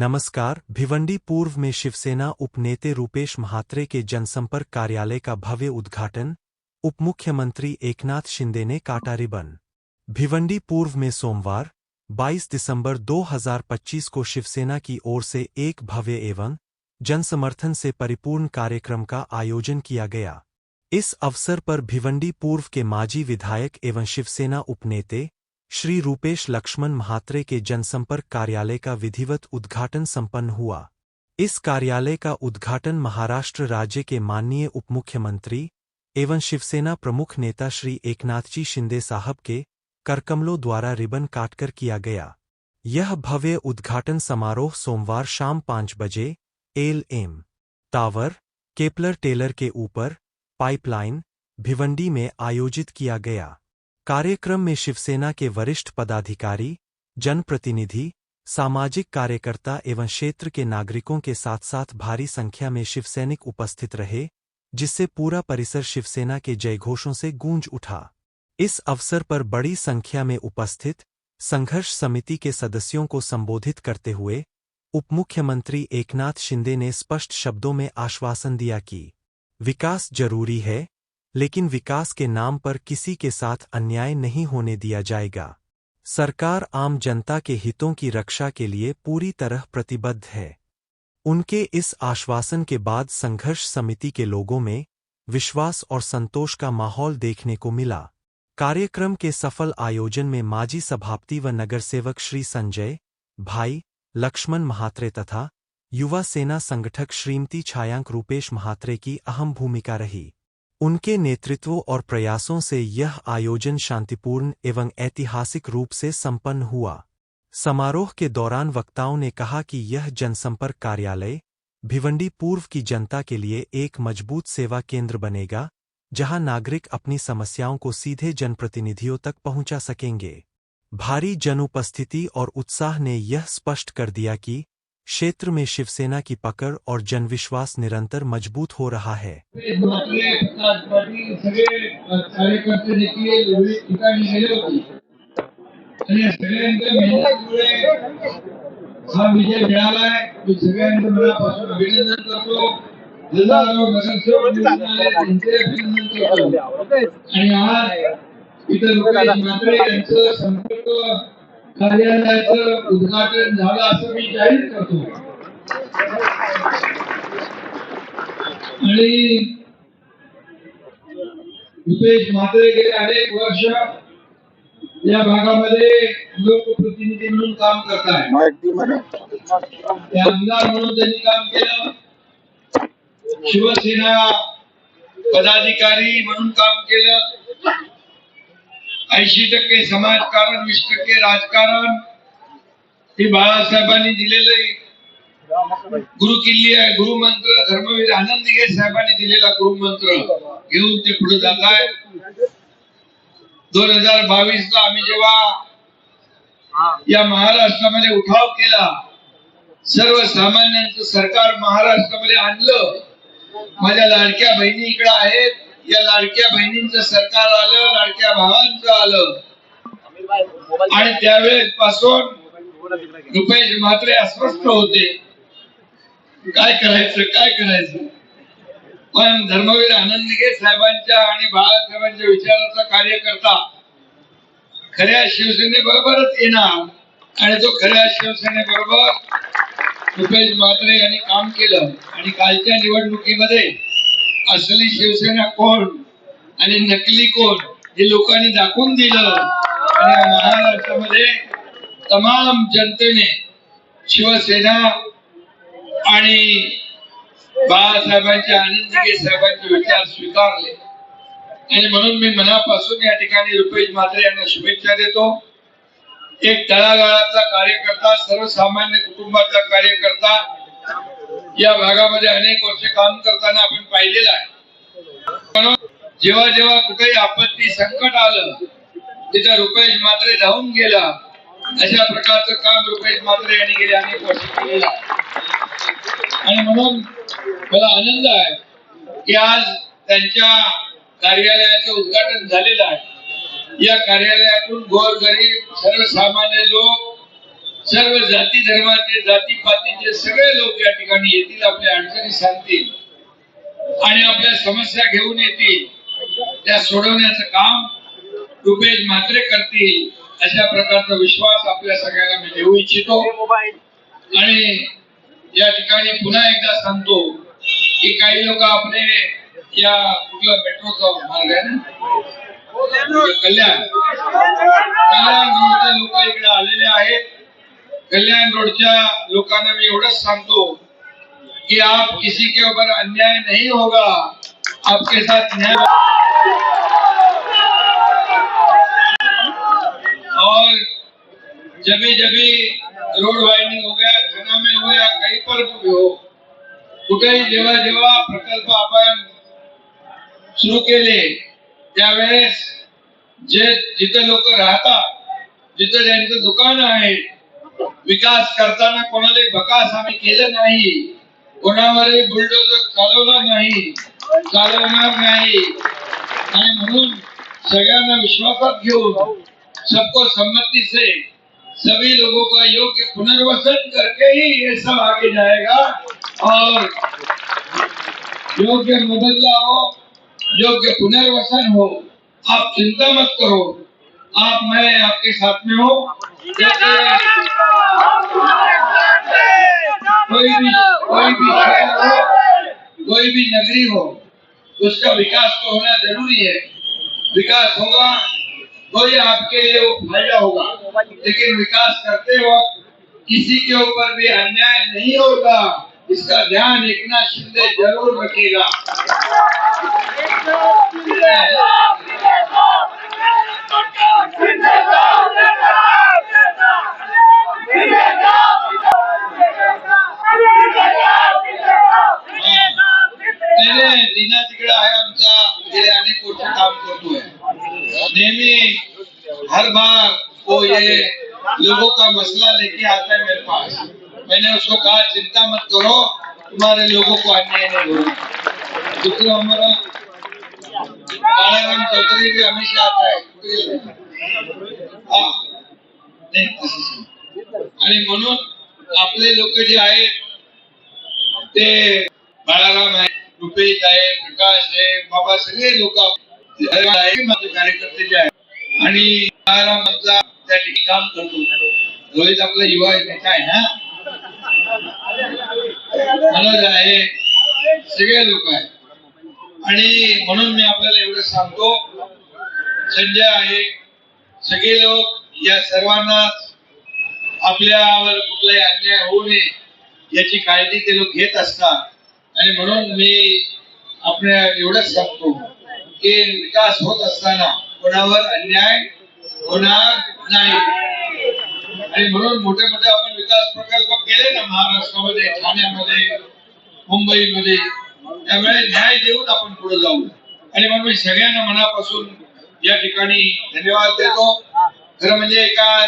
नमस्कार। भिवंडी पूर्व में शिवसेना उपनेता रूपेश महात्रे के जनसंपर्क कार्यालय का भव्य उद्घाटन, उपमुख्यमंत्री एकनाथ शिंदे ने काटा रिबन। भिवंडी पूर्व में सोमवार 22 दिसंबर 2025 को शिवसेना की ओर से एक भव्य एवं जनसमर्थन से परिपूर्ण कार्यक्रम का आयोजन किया गया। इस अवसर पर भिवंडी पूर्व के माजी विधायक एवं शिवसेना उपनेता श्री रूपेश लक्ष्मण महात्रे के जनसंपर्क कार्यालय का विधिवत उद्घाटन संपन्न हुआ। इस कार्यालय का उद्घाटन महाराष्ट्र राज्य के माननीय उपमुख्यमंत्री एवं शिवसेना प्रमुख नेता श्री एकनाथजी शिंदे साहब के करकमलों द्वारा रिबन काटकर किया गया। यह भव्य उद्घाटन समारोह सोमवार शाम 5 बजे एल.एम. टावर, केपलर टेलर के ऊपर पाइपलाइन, भिवंडी में आयोजित किया गया। कार्यक्रम में शिवसेना के वरिष्ठ पदाधिकारी, जनप्रतिनिधि, सामाजिक कार्यकर्ता एवं क्षेत्र के नागरिकों के साथ साथ भारी संख्या में शिवसैनिक उपस्थित रहे, जिससे पूरा परिसर शिवसेना के जयघोषों से गूंज उठा। इस अवसर पर बड़ी संख्या में उपस्थित संघर्ष समिति के सदस्यों को संबोधित करते हुए उपमुख्यमंत्री एकनाथ शिंदे ने स्पष्ट शब्दों में आश्वासन दिया कि विकास जरूरी है, लेकिन विकास के नाम पर किसी के साथ अन्याय नहीं होने दिया जाएगा। सरकार आम जनता के हितों की रक्षा के लिए पूरी तरह प्रतिबद्ध है। उनके इस आश्वासन के बाद संघर्ष समिति के लोगों में विश्वास और संतोष का माहौल देखने को मिला। कार्यक्रम के सफल आयोजन में माजी सभापति व नगरसेवक श्री संजय भाई लक्ष्मण महात्रे तथा युवा सेना संगठक श्रीमती छायांक रूपेश महात्रे की अहम भूमिका रही। उनके नेतृत्व और प्रयासों से यह आयोजन शांतिपूर्ण एवं ऐतिहासिक रूप से संपन्न हुआ। समारोह के दौरान वक्ताओं ने कहा कि यह जनसंपर्क कार्यालय भिवंडी पूर्व की जनता के लिए एक मजबूत सेवा केंद्र बनेगा, जहां नागरिक अपनी समस्याओं को सीधे जनप्रतिनिधियों तक पहुंचा सकेंगे। भारी जनउपस्थिति और उत्साह ने यह स्पष्ट कर दिया कि क्षेत्र में शिवसेना की पकड़ और जनविश्वास निरंतर मजबूत हो रहा है। कार्यालयाचं उद्घाटन झालं असं मी जाहीर करतो। आणि रुपेश महात्रे गेले अनेक वर्ष या भागामध्ये लोकप्रतिनिधी म्हणून काम करतायत। आमदार म्हणून त्यांनी काम केलं, शिवसेना पदाधिकारी म्हणून काम केलं। 80% समाजकारण, 20% राजकारण हे बाळासाहेबांनी दिलेले गुरुकिल्ली आहे। गुरुमंत्र धर्मवीर आनंदगे साहेबांनी दिलेला गुरुमंत्र घेऊन ते पुढे जात आहे। 2022 ला आम्ही जेव्हा या महाराष्ट्रामध्ये उठाव केला, सर्वसामान्यांचं सरकार महाराष्ट्रामध्ये आणलं, माझ्या लाडक्या बहिणी इकडे आहेत, या लाडक्या बहिणींचं सरकार आलं, लाडक्या भावांचं आलं, आणि त्यावेळेस पासून रुपेश महात्रे अस्वस्थ होते, काय करायचं। पण धर्मवीर आनंदगे साहेबांच्या आणि बाळासाहेबांच्या विचाराचा कार्यकर्ता खऱ्या शिवसेनेबरोबरच येणार, आणि तो खऱ्या शिवसेनेबरोबर रुपेश महात्रे यांनी काम केलं। आणि कालच्या निवडणुकीमध्ये असली शिवसेना कोण आणि नकली कोण हे लोकांनी दाखवून दिलं। आणि महाराष्ट्रामध्ये तमाम जनतेने शिवसेना आणि बाळासाहेबांचे आनंदगे साहेबांचे विचार स्वीकारले, आणि म्हणून मी मनापासून या ठिकाणी रुपेश महात्रे यांना शुभेच्छा देतो। एक तळागाळातला कार्यकर्ता, सर्वसामान्य कुटुंबाचा कार्यकर्ता, या भागामध्ये अनेक वर्ष काम करताना आपण पाहिलेलं आहे। जेव्हा जेव्हा कुठेही आपत्ती संकट आलं, तिथे रुपेश महात्रे धावून गेला। अशा प्रकारचं काम रुपेश महात्रे यांनी गेले अनेक वर्ष केलेलं आहे। आणि म्हणून मला आनंद आहे की आज त्यांच्या कार्यालयाचं उद्घाटन झालेलं आहे। या कार्यालयातून गोरगरीब सर्वसामान्य लोक सर्व जाती धर्माचे जातीपातीचे सगळे लोक या ठिकाणी येतील, आपल्या अडचणी सांगतील आणि आपल्या समस्या घेऊन येतील. त्या सोडवण्याचं काम रुपेश म्हात्रे करतील, अशा प्रकारचा विश्वास आपल्या सगळ्यांना मी देऊ इच्छितो. आणि या ठिकाणी पुन्हा एकदा सांगतो की काही लोक आपले या कुठला मेट्रोचा मार्ग आहे ना कल्याण रोडचे लोक इकडे आलेले आहेत. कल्याण रोडच्या लोकांना मी एवढंच सांगतो कि आप किसी के ऊपर अन्याय नहीं होगा, आपके साथ न्याय। और जब रोड वाइडनिंग हो गया, थाना में हो गया, कहीं पर भी हो, कुठेही जेव्हा जेव्हा प्रकल्प आपण सुरू केले त्यावेळेस जिथे लोक राहतात, जिथे ज्यांचं दुकान आहे, विकास करताना कोणाला बकास आम्ही केलं नाही, कोणावरही बुलडोजर चालवला नाही, चालवणार नाही. आणि म्हणून सगळ्यांना विश्वासात घेऊन सबको सम्मति से सभी लोगों का योग्य पुनर्वसन करके ही ये सब आगे जाएगा. और योग्य मुबदला हो, योग्य पुनर्वसन हो. आप चिंता मत करो, आप मैं आपके साथ में हो. कोई भी शहर हो, कोई भी नगरी हो, उसका विकास तो होना जरूरी है. विकास होगा तो ही आपके लिए वो फायदा होगा. लेकिन विकास करते वक्त किसी के ऊपर भी अन्याय नहीं होगा, इसका ध्यान एकनाथ शिंदे जरूर रखेगा. दिना तिकडे आहे आमचा, गेले अनेक वर्ष काम करतोय. नेहमी हर बार वो ये लोगों का मसला लेके आता है मेरे पास. मैंने उसको कहा चिंता मत करो, तुम्हारे लोगों को अन्याय नहीं होगा. दूसरा हमारा बालाराम चौधरी भी हमेशा आता है. आणि म्हणून आपले लोक जे आहेत ते बाळाराम आहे, रुपेश आहे, प्रकाश आहे, बाबा सगळे लोक माझे कार्यकर्ते जे आहेत. आणि बाळाराम आमचा त्या ठिकाणी काम करतो. रोहित आपला युवा नेता आहे ना, मनोज आहे, सगळे लोक आहेत. आणि म्हणून मी आपल्याला एवढं सांगतो, संजय आहे, सगळे लोक या सर्वांना आपल्यावर कुठलाही अन्याय होऊ नये याची काळजी ते लोक घेत असतात. आणि म्हणून मी आपल्या एवढंच सांगतो की विकास होत असताना कोणावर अन्याय होणार नाही. आणि म्हणून मोठे मोठे आपण विकास प्रकल्प केले ना महाराष्ट्रामध्ये, ठाण्यामध्ये, मुंबईमध्ये. त्यामुळे न्याय देऊन आपण पुढे जाऊ. आणि म्हणून मी सगळ्यांना मनापासून या ठिकाणी धन्यवाद देतो. खरं म्हणजे एका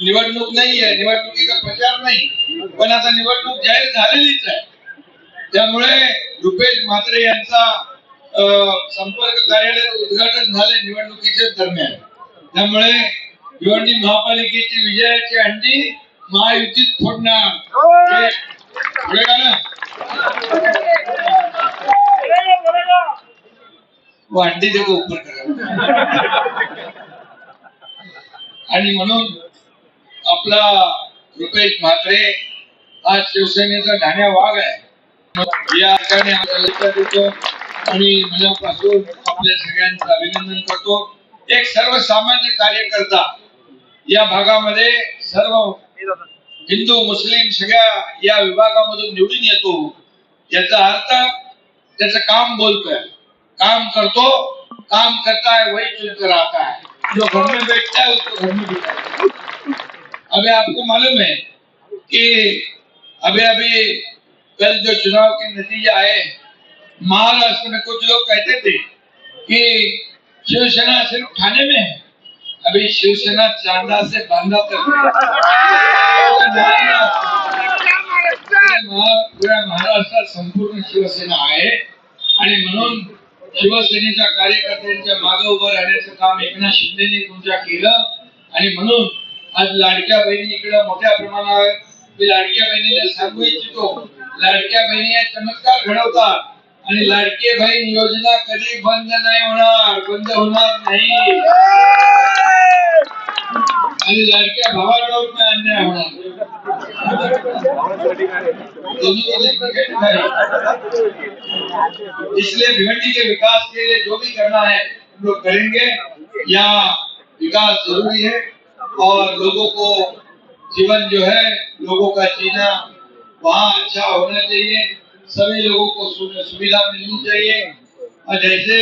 निवडणूक नाहीये, निवडणुकीचा प्रचार नाही, पण आता निवडणूक जाहीर झालेलीच आहे. त्यामुळे रुपेश म्हात्रे यांचा संपर्क कार्यालयाचं उद्घाटन झाले निवडणुकीच्या दरम्यान. त्यामुळे भिवंडी महापालिकेची विजयाची हंडी महायुतीत फोडणार. वो हंडी देखो ऊपर करा. आणि म्हणून आपला रुपेश म्हात्रे हा शिवसेनेचा ढाण्या वाघ आहे. या ठिकाणी देतो आणि मनापासून आपल्या सगळ्यांचं अभिनंदन करतो. एक सर्वसामान्य कार्यकर्ता या भागामध्ये सर्व हिंदू मुस्लिम सगळ्या या विभागामधून निवडून येतो. याचा अर्थ त्याचं काम बोलतोय, काम करतो, काम करता है वही चुनकर आता है. जो घर में बैठता है उसको घर में बैठता है. अभी आपको मालूम है कि अभी कल जो चुनाव के नतीजे आए, महाराष्ट्र में कुछ लोग कहते थे कि शिवसेना सिर्फ ठाणे में है. अभी शिवसेना चांदा से बांधा तक पूरा महाराष्ट्रात संपूर्ण शिवसेना आहे. आणि म्हणून शिवसेनेच्या कार्यकर्त्यांच्या मागे उभं राहण्याचं काम एकनाथ शिंदेने तुमच्या केलं. आणि म्हणून आज लाडक्या बहिणी इकडे मोठ्या प्रमाणावर मी लाडक्या बहिणीला सांगू इच्छितो, लाडक्या बहिणी या चमत्कार घडवतात आणि लाडकी बहीण योजना कधी बंद नाही होणार, बंद होणार नाही आणि लाडक्या भावांवर पण अन्याय होणार इसलिए भिवंडी के विकास के लिए जो भी करना है हम लोग करेंगे। यहाँ विकास जरूरी है और लोगों को जीवन जो है लोगों का जीना वहाँ अच्छा होना चाहिए, सभी लोगों को सुविधा मिलनी चाहिए। और जैसे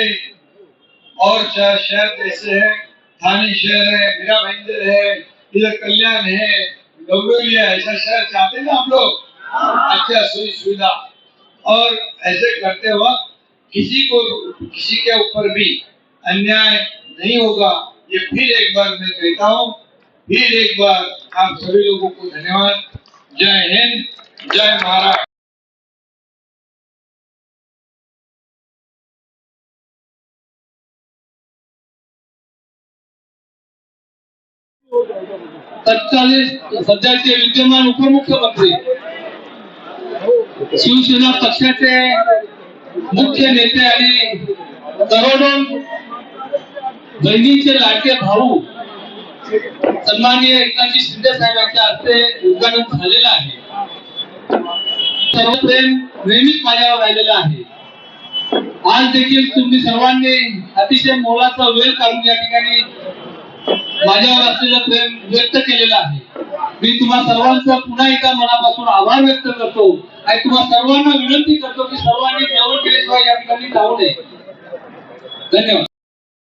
और शहर जैसे है, थाने शहर है, मीरा भाईंदर है, इधर कल्याण है, डोंबिवली है, ऐसा शहर चाहते हैं ना हम लोग, अच्छा सुविधा। और ऐसे करते वक्त किसी के ऊपर भी अन्याय नहीं होगा, ये फिर एक बार मैं कहता हूँ। फिर एक बार आप सभी लोगों को धन्यवाद। जय हिंद, जय महाराष्ट्र। तत्कालीन सध्याचे विद्यमान उपमुख्यमंत्री शिवसेना पक्षाचे मुख्य नेते आणि करोडो बहिणींचे लाडके भाऊ सन्माननीय एकनाथजी शिंदे साहेबांच्या हस्ते उद्घाटन झालेलं आहे। सर्व प्रेम नेहमीच माझ्यावर राहिलेलं आहे। आज देखील तुम्ही सर्वांनी अतिशय मोलाचा वेळ काढून या ठिकाणी माझ्यावर असलेलं प्रेम व्यक्त केलेलं आहे। मी तुम्हा सर्वांचा पुन्हा एकदा मनापासून आभार व्यक्त करतो आणि तुम्हा सर्वांना विनंती करतो की सर्वांनी जेवण केल्याशिवाय या ठिकाणी जाऊ नये। धन्यवाद।